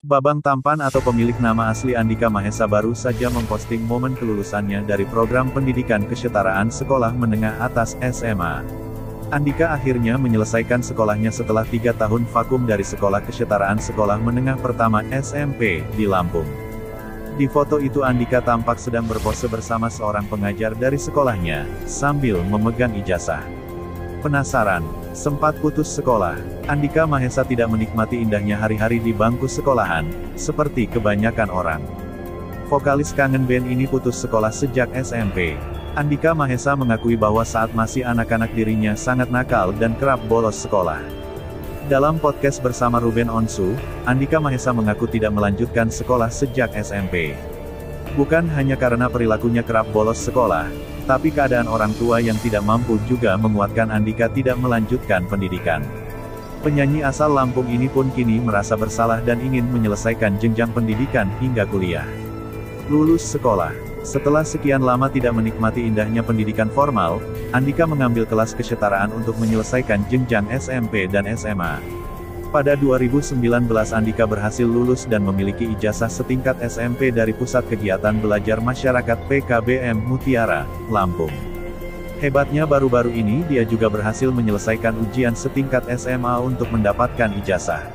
Babang tampan atau pemilik nama asli Andika Mahesa baru saja memposting momen kelulusannya dari program pendidikan kesetaraan sekolah menengah atas SMA. Andika akhirnya menyelesaikan sekolahnya setelah 3 tahun vakum dari Sekolah Kesetaraan Sekolah Menengah Pertama SMP di Lampung. Di foto itu Andika tampak sedang berpose bersama seorang pengajar dari sekolahnya, sambil memegang ijazah. Penasaran? Sempat putus sekolah, Andika Mahesa tidak menikmati indahnya hari-hari di bangku sekolahan, seperti kebanyakan orang. Vokalis kangen band ini putus sekolah sejak SMP. Andika Mahesa mengakui bahwa saat masih anak-anak dirinya sangat nakal dan kerap bolos sekolah. Dalam podcast bersama Ruben Onsu, Andika Mahesa mengaku tidak melanjutkan sekolah sejak SMP. Bukan hanya karena perilakunya kerap bolos sekolah, tapi keadaan orang tua yang tidak mampu juga menguatkan Andika tidak melanjutkan pendidikan. Penyanyi asal Lampung ini pun kini merasa bersalah dan ingin menyelesaikan jenjang pendidikan hingga kuliah. Lulus sekolah. Setelah sekian lama tidak menikmati indahnya pendidikan formal, Andika mengambil kelas kesetaraan untuk menyelesaikan jenjang SMP dan SMA. Pada 2019 Andika berhasil lulus dan memiliki ijazah setingkat SMP dari Pusat Kegiatan Belajar Masyarakat PKBM Mutiara, Lampung. Hebatnya baru-baru ini dia juga berhasil menyelesaikan ujian setingkat SMA untuk mendapatkan ijazah.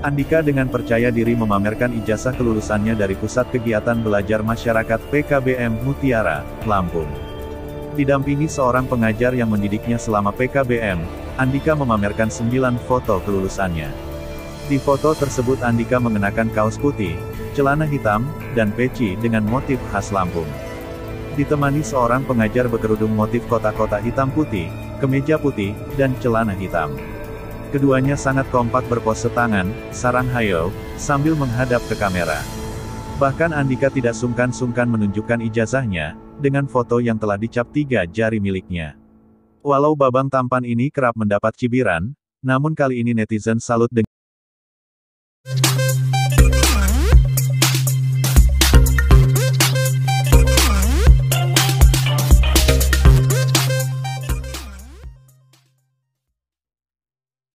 Andika dengan percaya diri memamerkan ijazah kelulusannya dari Pusat Kegiatan Belajar Masyarakat PKBM Mutiara, Lampung. Didampingi seorang pengajar yang mendidiknya selama PKBM, Andika memamerkan 9 foto kelulusannya. Di foto tersebut Andika mengenakan kaos putih, celana hitam, dan peci dengan motif khas Lampung. Ditemani seorang pengajar berkerudung motif kotak-kotak hitam putih, kemeja putih, dan celana hitam. Keduanya sangat kompak berpose tangan, sarang hayo, sambil menghadap ke kamera. Bahkan Andika tidak sungkan-sungkan menunjukkan ijazahnya, dengan foto yang telah dicap 3 jari miliknya. Walau babang tampan ini kerap mendapat cibiran, namun kali ini netizen salut dengan